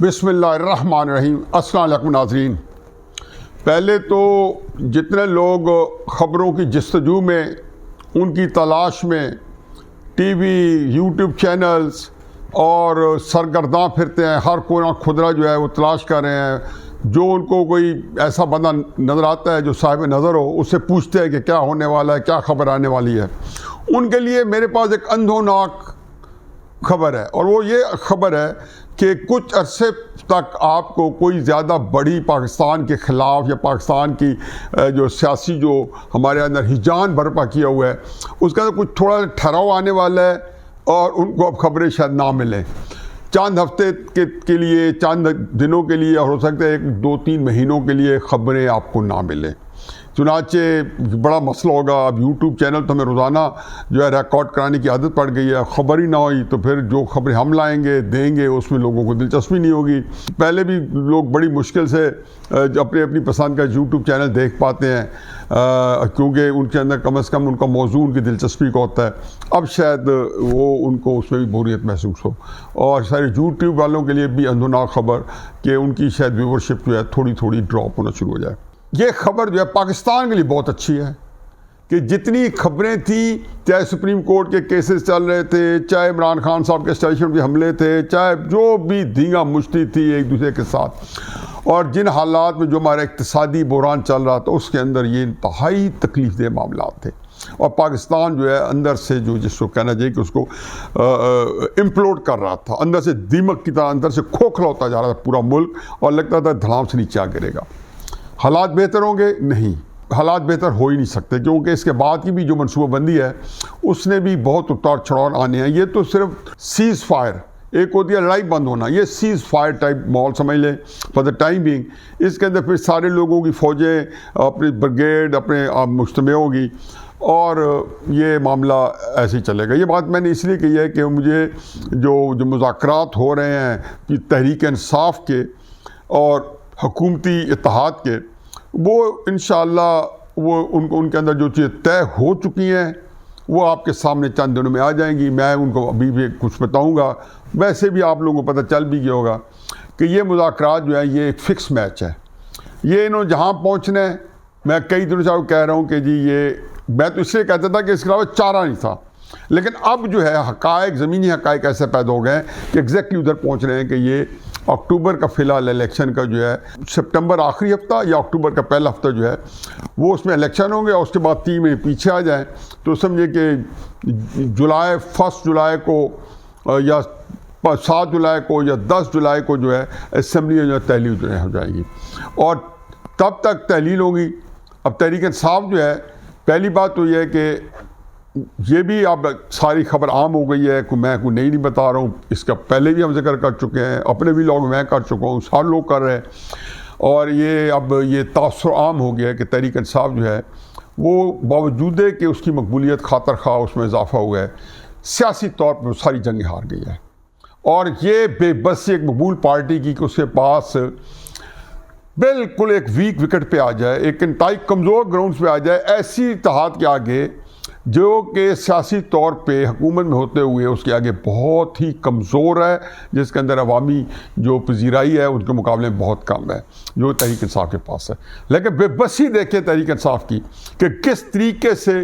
بسم اللہ الرحمن الرحیم۔ السلام علیکم ناظرین۔ پہلے تو جتنے لوگ خبروں کی جستجو میں، ان کی تلاش میں ٹی وی، یوٹیوب چینلز اور سرگرداں پھرتے ہیں، ہر کونا خدرہ جو ہے وہ تلاش کر رہے ہیں، جو ان کو کوئی ایسا بندہ نظر آتا ہے جو صاحب نظر ہو، اس سے پوچھتے ہیں کہ کیا ہونے والا ہے، کیا خبر آنے والی ہے۔ ان کے لیے میرے پاس ایک اندھوناک خبر ہے، اور وہ یہ خبر ہے کہ کچھ عرصے تک آپ کو کوئی زیادہ بڑی پاکستان کے خلاف یا پاکستان کی جو سیاسی جو ہمارے اندر ہیجان برپا کیا ہوا ہے، اس کا کچھ تھوڑا ٹھہراؤ آنے والا ہے، اور ان کو اب خبریں شاید نہ ملیں، چند ہفتے کے لیے، چند دنوں کے لیے، اور ہو سکتا ہے 2-3 مہینوں کے لیے خبریں آپ کو نہ ملیں۔ چنانچہ بڑا مسئلہ ہوگا۔ اب یوٹیوب چینل تو ہمیں روزانہ جو ہے ریکارڈ کرانے کی عادت پڑ گئی ہے، خبر ہی نہ ہوئی تو پھر جو خبریں ہم لائیں گے دیں گے اس میں لوگوں کو دلچسپی نہیں ہوگی۔ پہلے بھی لوگ بڑی مشکل سے اپنی پسند کا یوٹیوب چینل دیکھ پاتے ہیں، کیونکہ ان کے اندر کم از کم ان کا موضوع ان کی دلچسپی کا ہوتا ہے۔ اب شاید وہ ان کو اس میں بھی بوریت محسوس ہو، اور سارے یوٹیوب والوں کے لیے بھی اندھوناک خبر کہ ان کی شاید ویورشپ جو ہے تھوڑی تھوڑی ڈراپ ہونا شروع ہو جائے۔ یہ خبر جو ہے پاکستان کے لیے بہت اچھی ہے کہ جتنی خبریں تھیں، چاہے سپریم کورٹ کے کیسز چل رہے تھے، چاہے عمران خان صاحب کے اسٹیبلشمنٹ پہ حملے تھے، چاہے جو بھی دھینگا مشتی تھی ایک دوسرے کے ساتھ، اور جن حالات میں جو ہمارا اقتصادی بحران چل رہا تھا، اس کے اندر یہ انتہائی تکلیف دہ معاملات تھے، اور پاکستان جو ہے اندر سے جو جس کو کہنا چاہیے کہ اس کو امپلوڈ کر رہا تھا، اندر سے دیمک کی طرح اندر سے کھوکھلا ہوتا جا رہا تھا پورا ملک، اور لگتا تھا دھڑام سے نیچے آ گرے گا۔ حالات بہتر ہوں گے؟ نہیں، حالات بہتر ہو ہی نہیں سکتے، کیونکہ اس کے بعد کی بھی جو منصوبہ بندی ہے اس نے بھی بہت اتار چڑھاؤ آنے ہیں۔ یہ تو صرف سیز فائر، ایک ہوتی ہے لڑائی بند ہونا، یہ سیز فائر ٹائپ ماحول سمجھ لیں فار دا ٹائم بینگ۔ اس کے اندر پھر سارے لوگوں کی فوجیں اپنی بریگیڈ اپنے مجتمع ہوگی، اور یہ معاملہ ایسے ہی چلے گا۔ یہ بات میں نے اس لیے کہی ہے کہ مجھے جو مذاکرات ہو رہے ہیں تحریک انصاف کے اور حکومتی اتحاد کے، وہ انشاءاللہ وہ ان کے اندر جو چیزیں طے ہو چکی ہیں وہ آپ کے سامنے چند دنوں میں آ جائیں گی۔ میں ان کو ابھی بھی کچھ بتاؤں گا، ویسے بھی آپ لوگوں کو پتہ چل بھی گیا ہوگا کہ یہ مذاکرات جو ہیں یہ ایک فکس میچ ہے۔ یہ انہوں جہاں پہنچنا ہے، میں کئی دنوں سے کہہ رہا ہوں کہ جی یہ، میں تو اس لیے کہتا تھا کہ اس کے علاوہ چارہ نہیں تھا، لیکن اب جو ہے حقائق، زمینی حقائق ایسے پیدا ہو گئے ہیں کہ ایگزیکٹلی ادھر پہنچ رہے ہیں کہ یہ اکتوبر کا فی الحال الیکشن کا جو ہے سپٹمبر آخری ہفتہ یا اکتوبر کا پہلا ہفتہ جو ہے وہ اس میں الیکشن ہوں گے، اور اس کے بعد 3 مہینے پیچھے آ جائیں تو سمجھے کہ جولائی 1 جولائی کو یا 7 جولائی کو یا 10 جولائی کو جو ہے اسمبلی جو ہے تحلیل جو ہے ہو جائے گی، اور تب تک تحلیل ہوگی۔ اب تحریک انصاف جو ہے، پہلی بات تو یہ ہے کہ یہ بھی اب ساری خبر عام ہو گئی ہے، میں کوئی نہیں بتا رہا ہوں، اس کا پہلے بھی ہم ذکر کر چکے ہیں، اپنے بھی لوگ میں کر چکا ہوں، سارے لوگ کر رہے ہیں، اور یہ اب یہ تاثر عام ہو گیا ہے کہ تحریک انصاف جو ہے وہ باوجود کہ اس کی مقبولیت خاطر خواہ اس میں اضافہ ہوا ہے، سیاسی طور پر ساری جنگیں ہار گئی ہے، اور یہ بے بسی ایک مقبول پارٹی کی کہ اس کے پاس بالکل ایک ویک وکٹ پہ آ جائے، ایک انتہائی کمزور گراؤنڈز پہ آ جائے، ایسی اتحاد کے آگے جو کہ سیاسی طور پہ حکومت میں ہوتے ہوئے اس کے آگے بہت ہی کمزور ہے، جس کے اندر عوامی جو پذیرائی ہے ان کے مقابلے میں بہت کم ہے، جو تحریک انصاف کے پاس ہے۔ لیکن بے بسی دیکھیں تحریک انصاف کی کہ کس طریقے سے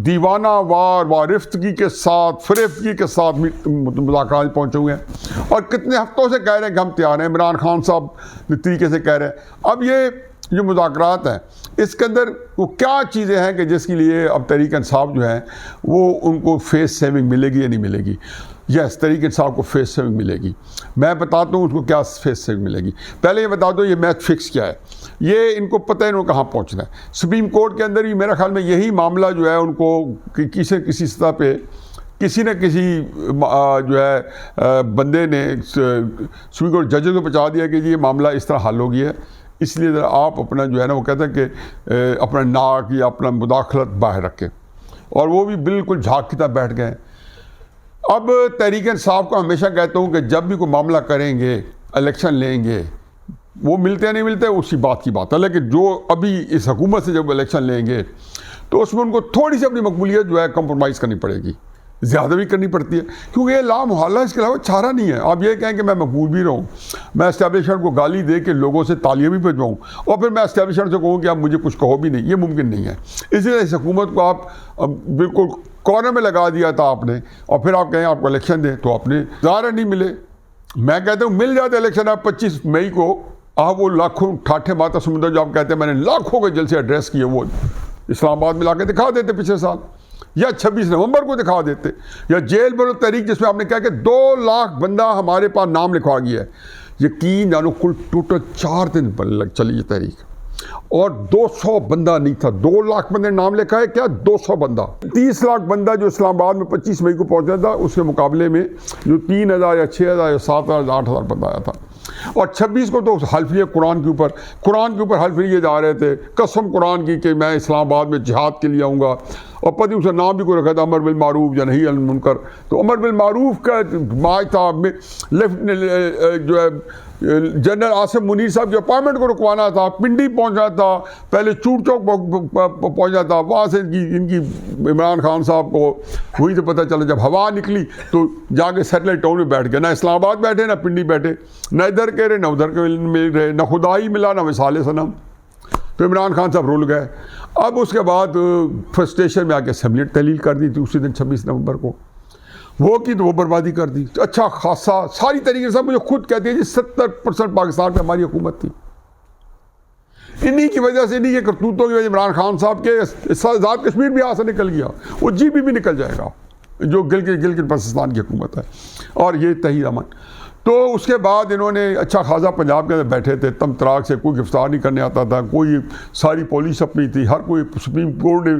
دیوانہ وار وارفتگی کے ساتھ، فریفتگی کے ساتھ مذاکرات پہنچے ہوئے ہیں، اور کتنے ہفتوں سے کہہ رہے ہیں کہ ہم تیار ہیں، عمران خان صاحب طریقے سے کہہ رہے ہیں۔ اب یہ جو مذاکرات ہیں اس کے اندر وہ کیا چیزیں ہیں کہ جس کے لیے اب تحریک انصاف جو ہے وہ ان کو فیس سیونگ ملے گی یا نہیں ملے گی؟ یس، تحریک انصاف کو فیس سیونگ ملے گی۔ میں بتاتا ہوں اس کو کیا فیس سیونگ ملے گی۔ پہلے یہ بتا دو یہ میچ فکس کیا ہے، یہ ان کو پتہ ہے انہوں کہاں پہنچنا ہے۔ سپریم کورٹ کے اندر بھی میرا خیال میں یہی معاملہ جو ہے ان کو کسی سطح پہ کسی نہ کسی جو ہے بندے نے سپریم کورٹ ججوں کو بچا دیا کہ یہ معاملہ اس طرح حل ہو گیا ہے، اس لیے ذرا آپ اپنا جو ہے نا وہ کہتے ہیں کہ اپنا ناک یا اپنا مداخلت باہر رکھیں، اور وہ بھی بالکل جھاگ کی طرح بیٹھ گئے۔ اب تحریک انصاف کو ہمیشہ کہتا ہوں کہ جب بھی کوئی معاملہ کریں گے، الیکشن لیں گے، وہ ملتے نہیں ملتے اسی بات کی بات ہے، لیکن جو ابھی اس حکومت سے جب الیکشن لیں گے تو اس میں ان کو تھوڑی سی اپنی مقبولیت جو ہے کمپرومائز کرنی پڑے گی، زیادہ بھی کرنی پڑتی ہے کیونکہ یہ لامحالہ، اس کے علاوہ چارہ نہیں ہے۔ آپ یہ کہیں کہ میں مقبول بھی رہوں، میں اسٹیبلشمنٹ کو گالی دے کے لوگوں سے تالیاں بھی بجواؤں اور پھر میں اسٹیبلشمنٹ سے کہوں کہ آپ مجھے کچھ کہو بھی نہیں، یہ ممکن نہیں ہے۔ اسی لیے اس حکومت کو آپ بالکل کارنر میں لگا دیا تھا آپ نے، اور پھر آپ کہیں آپ کو الیکشن دیں تو آپ نے ظاہر نہیں ملے۔ میں کہتا ہوں مل جاتے الیکشن آپ 25 مئی کو، آپ وہ لاکھوں ٹھاٹھے ماتا سمندر جو آپ کہتے ہیں میں نے لاکھوں کے جلسے ایڈریس کیے، وہ اسلام آباد میں لا کے دکھا دیتے پچھلے سال، یا 26 نومبر کو دکھا دیتے، یا جیل بھرو تحریک جس میں آپ نے کہا کہ 2 لاکھ بندہ ہمارے پاس نام لکھوا گیا ہے۔ یقین جانو کل ٹوٹل 4 دن چلی یہ تحریک، اور 200 بندہ نہیں تھا۔ 2 لاکھ بندے نام لکھا ہے کیا؟ 200 بندہ، 30 لاکھ بندہ جو اسلام آباد میں 25 مئی کو پہنچا تھا، اس کے مقابلے میں جو 3000 یا 6000 یا 7000 8000 بندہ آیا تھا۔ اور 26 کو تو حلف لیا قرآن کے اوپر حلف لیے جا رہے تھے، قسم قرآن کی کہ میں اسلام آباد میں جہاد کے لیے آؤں گا، اور پتہ اسے نام بھی کوئی رکھا تھا امر بالمعروف یا نہی عن المنکر۔ تو امر بالمعروف کا مارچ تھا، جو ہے جنرل آصف منیر صاحب کی اپائنٹمنٹ کو رکوانا تھا، پنڈی پہنچنا تھا، پہلے چوٹ چوک پہنچنا تھا، وہاں سے ان کی عمران خان صاحب کو وہی تو پتہ چلا جب ہوا نکلی تو جا کے سیٹلائٹ ٹاؤن میں بیٹھ گئے، نہ اسلام آباد بیٹھے نہ پنڈی بیٹھے، نہ ادھر کہہ رہے نہ ادھر کے مل رہے، نہ خدا ہی ملا نہ وصال صنم۔ تو عمران خان صاحب رول گئے۔ اب اس کے بعد فرسٹریشن میں آ کے اسمبلی تحلیل کر دی تھی اسی دن 26 نومبر کو، وہ کی تو وہ بربادی کر دی۔ اچھا خاصا ساری طریقے سے مجھے خود کہتے ہیں جی 70% پاکستان پہ ہماری حکومت تھی، انہی کی وجہ سے، انہی کے کرتوتوں کی وجہ سے عمران خان صاحب کے ذات کشمیر بھی یہاں سے نکل گیا، وہ جی بھی نکل جائے گا جو گلگت بلتستان کی حکومت ہے، اور یہ تحید امن۔ تو اس کے بعد انہوں نے اچھا خاصا پنجاب کے اندر بیٹھے تھے، تم تراک سے کوئی گرفتار نہیں کرنے آتا تھا، کوئی ساری پولیس اپنی تھی، ہر کوئی سپریم کورٹ نے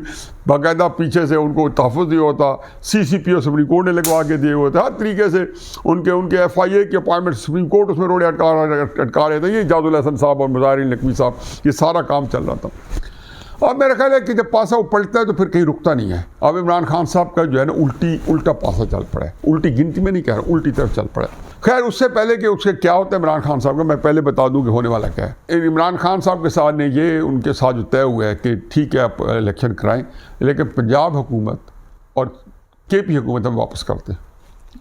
باقاعدہ پیچھے سے ان کو تحفظ دیا ہوتا، CCPO سپریم کورٹ نے لگوا کے دیے ہوتے، ہر طریقے سے ان کے FIA کی اپائنٹمنٹ سپریم کورٹ اس میں روڑے اٹکا رہے تھے، یہ اعجاز الحسن صاحب اور مظاہر نقوی صاحب، یہ سارا کام چل رہا تھا۔ اب میرا خیال ہے کہ جب پاسا وہ پلٹتا ہے تو پھر کہیں رکتا نہیں ہے۔ اب عمران خان صاحب کا جو ہے نا الٹا پاسا چل پڑا ہے، الٹی گنتی میں نہیں کہہ رہا، الٹی طرف چل پڑا ہے۔ خیر اس سے پہلے کہ اس کے کیا ہوتا ہے عمران خان صاحب کا، میں پہلے بتا دوں کہ ہونے والا کیا ہے۔ عمران خان صاحب کے ساتھ نے یہ ان کے ساتھ جو طے ہوا ہے کہ ٹھیک ہے آپ الیکشن کرائیں، لیکن پنجاب حکومت اور KP حکومت ہم واپس کرتے ہیں۔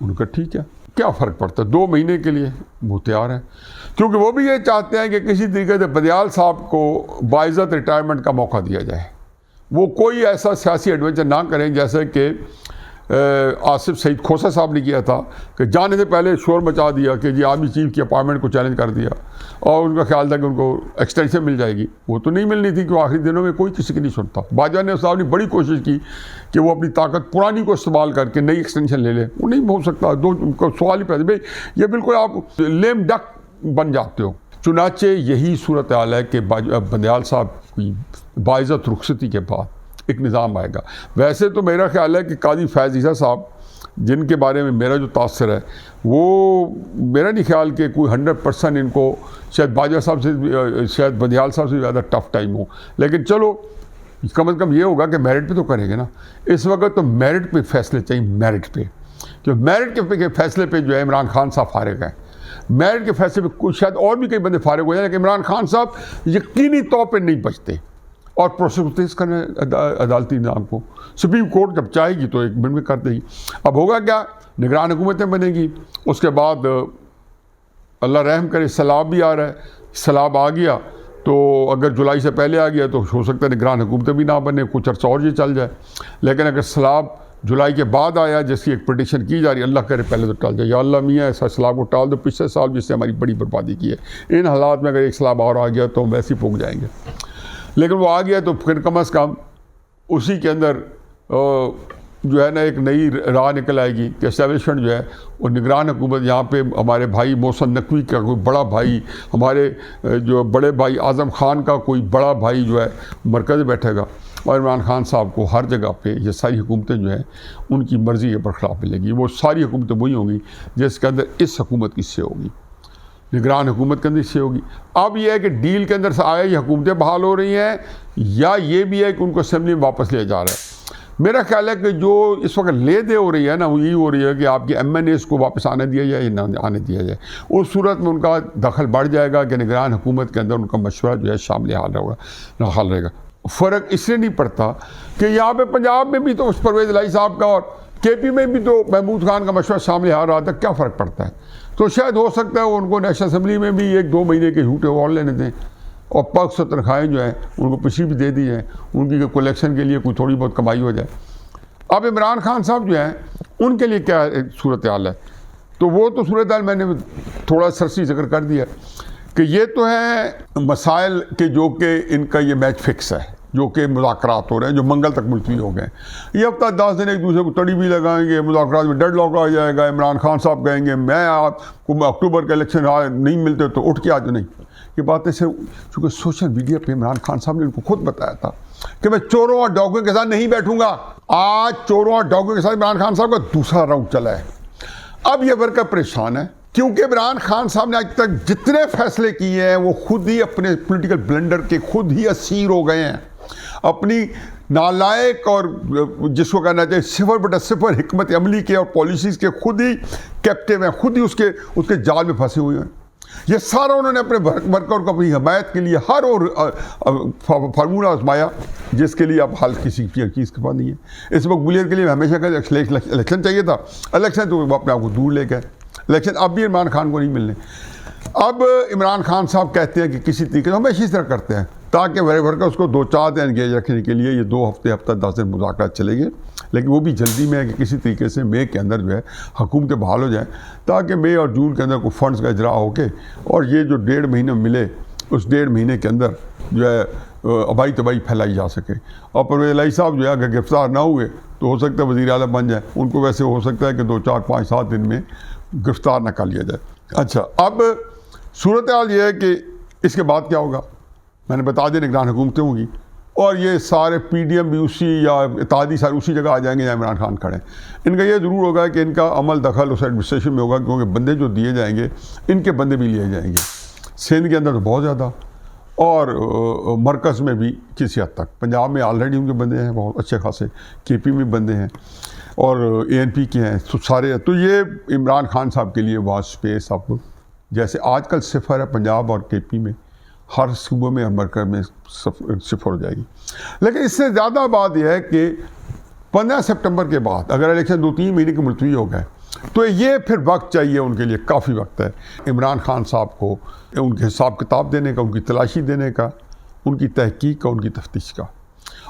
ان کا ٹھیک ہے، کیا فرق پڑتا ہے، 2 مہینے کے لیے وہ تیار ہیں، کیونکہ وہ بھی یہ چاہتے ہیں کہ کسی طریقے سے بدیال صاحب کو باعزت ریٹائرمنٹ کا موقع دیا جائے، وہ کوئی ایسا سیاسی ایڈونچر نہ کریں جیسے کہ آصف سعید کھوسہ صاحب نے کیا تھا، کہ جانے سے پہلے شور مچا دیا کہ جی آرمی چیف کی اپائنٹمنٹ کو چیلنج کر دیا، اور ان کا خیال تھا کہ ان کو ایکسٹینشن مل جائے گی، وہ تو نہیں ملنی تھی، کہ آخری دنوں میں کوئی کسی کی نہیں سنتا۔ باجوہ نے صاحب نے بڑی کوشش کی کہ وہ اپنی طاقت پرانی کو استعمال کر کے نئی ایکسٹینشن لے لے، وہ نہیں ہو سکتا، سوال ہی پیدا، بھائی یہ بالکل آپ لیم ڈک بن جاتے ہو۔ چنانچہ یہی صورتحال ہے کہ بندیال صاحب کی باعزت رخصتی کے بعد ایک نظام آئے گا۔ ویسے تو میرا خیال ہے کہ قاضی فیض عیسیٰ صاحب، جن کے بارے میں میرا جو تاثر ہے، وہ میرا نہیں خیال کہ کوئی 100% ان کو شاید باجوہ صاحب سے، شاید بندیال صاحب سے زیادہ ٹف ٹائم ہو، لیکن چلو کم از کم یہ ہوگا کہ میرٹ پہ تو کریں گے نا۔ اس وقت تو میرٹ پہ فیصلے چاہیے، میرٹ پہ، کہ میرٹ کے فیصلے پہ جو ہے عمران خان صاحب فارغ ہیں، میرٹ کے فیصلے پہ شاید اور بھی کئی بندے فارغ ہو جائیں، لیکن عمران خان صاحب یقینی طور پہ نہیں بچتے، اور پروسیکیوٹرز کرنے عدالتی نظام کو سپریم کورٹ جب چاہے گی تو 1 منٹ میں کر دے گی۔ اب ہوگا کیا، نگران حکومتیں بنے گی، اس کے بعد اللہ رحم کرے سیلاب بھی آ رہا ہے، سیلاب آ گیا تو اگر جولائی سے پہلے آ گیا تو ہو سکتا ہے نگران حکومتیں بھی نہ بنے، کچھ عرصہ اور یہ چل جائے، لیکن اگر سیلاب جولائی کے بعد آیا جس کی ایک پریڈکشن کی جا رہی ہے، اللہ کرے پہلے تو ٹال جائے، یا اللہ میاں ایسا سیلاب کو ٹال دو، پچھلے سال جس سے ہماری بڑی بربادی کی ہے، ان حالات میں اگر ایک سیلاب اور آ گیا تو ہم ویسے ہی پھونک جائیں گے، لیکن وہ آ گیا تو پھر کم از کم اسی کے اندر جو ہے نا ایک نئی راہ نکل آئے گی کہ اسٹیبلشمنٹ جو ہے وہ نگران حکومت، یہاں پہ ہمارے بھائی محسن نقوی کا کوئی بڑا بھائی، ہمارے جو بڑے بھائی اعظم خان کا کوئی بڑا بھائی جو ہے مرکز بیٹھے گا، اور عمران خان صاحب کو ہر جگہ پہ یہ ساری حکومتیں جو ہیں ان کی مرضی کے برخلاف ملے گی، وہ ساری حکومتیں وہی ہوں گی جس کے اندر اس حکومت کی سے ہوگی، نگران حکومت کے اندر سے ہوگی۔ اب یہ ہے کہ ڈیل کے اندر سے آیا یہ حکومتیں بحال ہو رہی ہیں، یا یہ بھی ہے کہ ان کو اسمبلی میں واپس لیا جا رہا ہے۔ میرا خیال ہے کہ جو اس وقت لے دے ہو رہی ہے نا، وہ یہی ہو رہی ہے کہ آپ کے MNAs کو واپس آنے دیا جائے یا نہ آنے دیا جائے، اس صورت میں ان کا دخل بڑھ جائے گا کہ نگران حکومت کے اندر ان کا مشورہ جو ہے شامل حال رہے گا۔ فرق اس لیے نہیں پڑتا کہ یہاں پہ پنجاب میں بھی تو پرویز الہی صاحب کا اور کے پی میں بھی تو محمود خان کا مشورہ سامنے آ رہا تھا، کیا فرق پڑتا ہے؟ تو شاید ہو سکتا ہے ان کو نیشنل اسمبلی میں بھی 1-2 مہینے کے جھوٹے وار لینے دیں، اور پاک سے تنخواہیں جو ہیں ان کو پچھلی بھی دے دی ہیں، ان کی کلیکشن کے لیے کوئی تھوڑی بہت کمائی ہو جائے۔ اب عمران خان صاحب جو ہیں ان کے لیے کیا صورتحال ہے؟ تو وہ تو صورتحال میں نے تھوڑا سرسری ذکر کر دیا کہ یہ تو ہے مسائل کہ جو کہ ان کا یہ میچ فکس ہے، جو کہ مذاکرات ہو رہے ہیں، جو منگل تک ملتوی ہو گئے۔ یہ ہفتہ 10 دن ایک دوسرے کو تڑی بھی لگائیں گے، مذاکرات میں ڈیڈ لاک آ جائے گا، عمران خان صاحب کہیں گے میں آپ کو اکتوبر کے الیکشن نہیں ملتے تو اٹھ کے آ جاؤ۔ نہیں، یہ باتیں سے چونکہ سوشل میڈیا پہ عمران خان صاحب نے ان کو خود بتایا تھا کہ میں چوروں اور ڈاکوؤں کے ساتھ نہیں بیٹھوں گا۔ آج چوروں اور ڈاکوؤں کے ساتھ عمران خان صاحب کا دوسرا راؤنڈ چلا ہے۔ اب یہ ورکر پریشان ہے کیونکہ عمران خان صاحب نے آج تک جتنے فیصلے کیے ہیں وہ خود ہی اپنے پولیٹیکل بلنڈر کے خود ہی اسیر ہو گئے ہیں، اپنی نالائق اور جس کو کہنا چاہیے 0/0 حکمت عملی کے اور پالیسیز کے خود ہی کیپٹیو ہیں، خود ہی اس کے جال میں پھنسے ہوئے ہیں۔ یہ سارا انہوں نے اپنے ورکر کو اپنی حمایت کے لیے ہر فارمولہ آزمایا جس کے لیے اب حل کسی چیز کے پاس نہیں ہے۔ اس مقبولیت کے لیے ہمیشہ کہتے الیکشن چاہیے تھا، الیکشن تو وہ اپنے آپ کو دور لے گئے، لیکن اب بھی عمران خان کو نہیں ملنے۔ اب عمران خان صاحب کہتے ہیں کہ کسی طریقے سے ہمیشہ اس طرح کرتے ہیں تاکہ ورکر اس کو 2-4 دن انگیج رکھنے کے لیے یہ 2 ہفتہ 10 دن مذاکرات چلے گئے، لیکن وہ بھی جلدی میں ہے کہ کسی طریقے سے مئی کے اندر جو ہے حکومتیں بحال ہو جائیں تاکہ مئی اور جون کے اندر کوئی فنڈز کا اجرا ہو کے اور یہ جو 1.5 مہینہ ملے اس 1.5 مہینے کے اندر جو ہے آبائی تباہی پھیلائی جا سکے۔ اور پرویز الہی صاحب جو ہے اگر گرفتار نہ ہوئے تو ہو سکتا ہے وزیر اعلیٰ بن جائیں، ان کو ویسے ہو سکتا ہے کہ 2, 4, 5, 7 دن میں گرفتار نہ کر لیا جائے۔ اچھا، اب صورتحال یہ ہے کہ اس کے بعد کیا ہوگا؟ میں نے بتا دیا نگران حکومتیں ہوں گی اور یہ سارے پی ڈی ایم بھی اسی یا اتحادی سارے اسی جگہ آ جائیں گے جہاں عمران خان کھڑے ہیں۔ ان کا یہ ضرور ہوگا کہ ان کا عمل دخل اس ایڈمنسٹریشن میں ہوگا کیونکہ بندے جو دیے جائیں گے ان کے بندے بھی لیے جائیں گے، سندھ کے اندر تو بہت زیادہ اور مرکز میں بھی کسی حد تک، پنجاب میں آلریڈی ان کے بندے ہیں بہت اچھے خاصے، کے پی میں بندے ہیں اور اے این پی کے ہیں سارے۔ تو یہ عمران خان صاحب کے لیے واز اسپیس اب جیسے آج کل 0 ہے پنجاب اور کے پی میں، ہر صوبے میں اور مرکز میں 0 ہو جائے گی۔ لیکن اس سے زیادہ بات یہ ہے کہ 15 سپٹمبر کے بعد اگر الیکشن 2-3 مہینے کے ملتوی ہو گئے تو یہ پھر وقت چاہیے ان کے لیے، کافی وقت ہے عمران خان صاحب کو ان کے حساب کتاب دینے کا، ان کی تلاشی دینے کا، ان کی تحقیق کا، ان کی تفتیش کا۔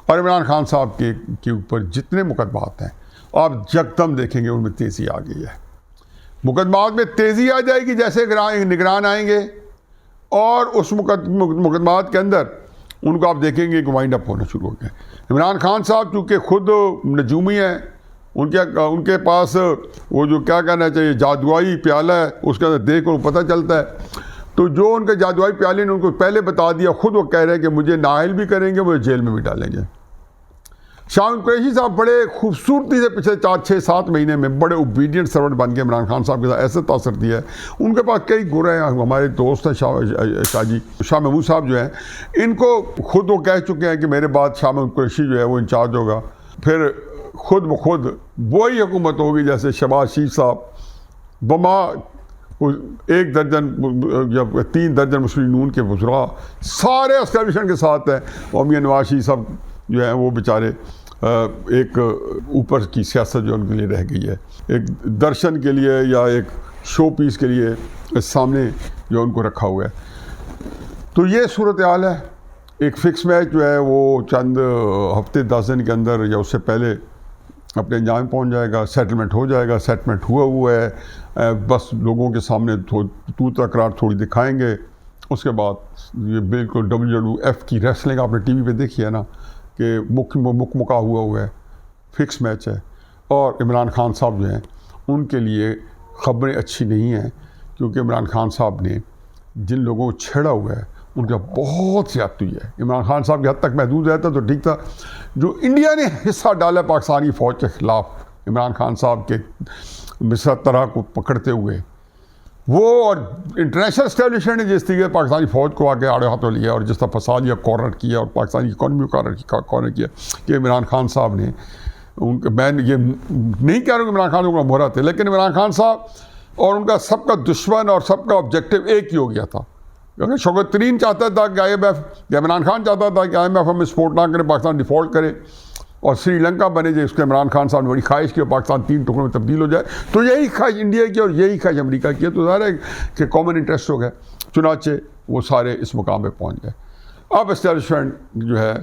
اور عمران خان صاحب کے اوپر جتنے مقدمات ہیں آپ یکدم دیکھیں گے ان میں تیزی آ گئی ہے، مقدمات میں تیزی آ جائے گی جیسے نگران آئیں گے اور اس مقدمات کے اندر ان کو آپ دیکھیں گے کہ وائنڈ اپ ہونا شروع ہو گئے۔ عمران خان صاحب چونکہ خود نجومی ہیں، ان کے پاس وہ جو کیا کہنا چاہیے جادوائی پیالہ ہے، اس کے اندر دیکھ کر پتہ چلتا ہے، تو جو ان کے جادوائی پیالے نے ان کو پہلے بتا دیا، خود وہ کہہ رہے ہیں کہ مجھے نااہل بھی کریں گے، مجھے جیل میں بھی ڈالیں گے۔ شاہ قریشی صاحب بڑے خوبصورتی سے پچھلے 4-6-7 مہینے میں بڑے اوبیڈینٹ سرونٹ بن کے عمران خان صاحب کے ساتھ ایسے تاثر دیا ہے۔ ان کے پاس کئی گرے ہیں، ہمارے دوست ہیں شاہ محمود صاحب جو ہیں، ان کو خود وہ کہہ چکے ہیں کہ میرے بعد شاہ محمود قریشی جو ہے وہ انچارج ہوگا، پھر خود بخود وہی حکومت ہوگی جیسے شہباز شریف صاحب بما 1 درجن یا 3 درجن مسلم نون کے وزراء سارے اسٹیبلشمنٹ کے ساتھ ہیں، اور میاں نواز شریف صاحب جو ہیں وہ بیچارے ایک اوپر کی سیاست جو ان کے لیے رہ گئی ہے، ایک درشن کے لیے یا ایک شو پیس کے لیے سامنے جو ان کو رکھا ہوا ہے۔ تو یہ صورتحال ہے۔ ایک فکس میچ جو ہے وہ چند ہفتے 10 دن کے اندر یا اس سے پہلے اپنے انجام پہنچ جائے گا، سیٹلمنٹ ہو جائے گا، سیٹلمنٹ ہوا ہے، بس لوگوں کے سامنے تو تکرار تھوڑی دکھائیں گے، اس کے بعد یہ بالکل WWF کی ریسلنگ آپ نے ٹی وی پہ دیکھی ہے نا کہ مکا ہوا ہے، فکس میچ ہے۔ اور عمران خان صاحب جو ہیں ان کے لیے خبریں اچھی نہیں ہیں کیونکہ عمران خان صاحب نے جن لوگوں کو چھیڑا ہوا ہے ان کا بہت زیادتی ہے۔ عمران خان صاحب کی حد تک محدود رہتا تو ٹھیک تھا، جو انڈیا نے حصہ ڈالا پاکستانی فوج کے خلاف عمران خان صاحب کے مصر طرح کو پکڑتے ہوئے، وہ اور انٹرنیشنل اسٹیبلشمنٹ نے جس طریقے پاکستانی فوج کو آگے آڑے ہاتھوں لیا اور جس طرح فساد یا کارنر کیا اور پاکستانی اکانومی کو کارنر کیا کہ عمران خان صاحب نے میں یہ نہیں کہہ رہا ہوں کہ عمران خان کو مہرا تھے، لیکن عمران خان صاحب اور ان کا سب کا دشمن اور سب کا آبجیکٹو ایک ہی ہو گیا تھا، کیونکہ شوکت ترین چاہتا تھا کہ IMF یا عمران خان چاہتا تھا کہ IMF ہمیں سپورٹ نہ کرے، پاکستان ڈیفالٹ کرے، اور سری لنکا بنے جائے، اس کے عمران خان صاحب نے بڑی خواہش کی پاکستان 3 ٹکڑوں میں تبدیل ہو جائے، تو یہی خواہش انڈیا کی اور یہی خواہش امریکہ کی ہے، تو ظاہر ہے کہ کامن انٹرسٹ ہو گیا، چنانچہ وہ سارے اس مقام پہ پہنچ گئے۔ اب اسٹیبلشمنٹ جو ہے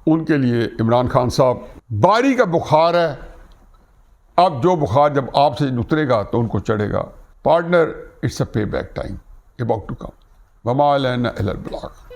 ان کے لیے عمران خان صاحب باری کا بخار ہے، اب جو بخار جب آپ سے اترے گا تو ان کو چڑھے گا۔ Partner, it's a payback time about to come, وما علینا الا البلاغ۔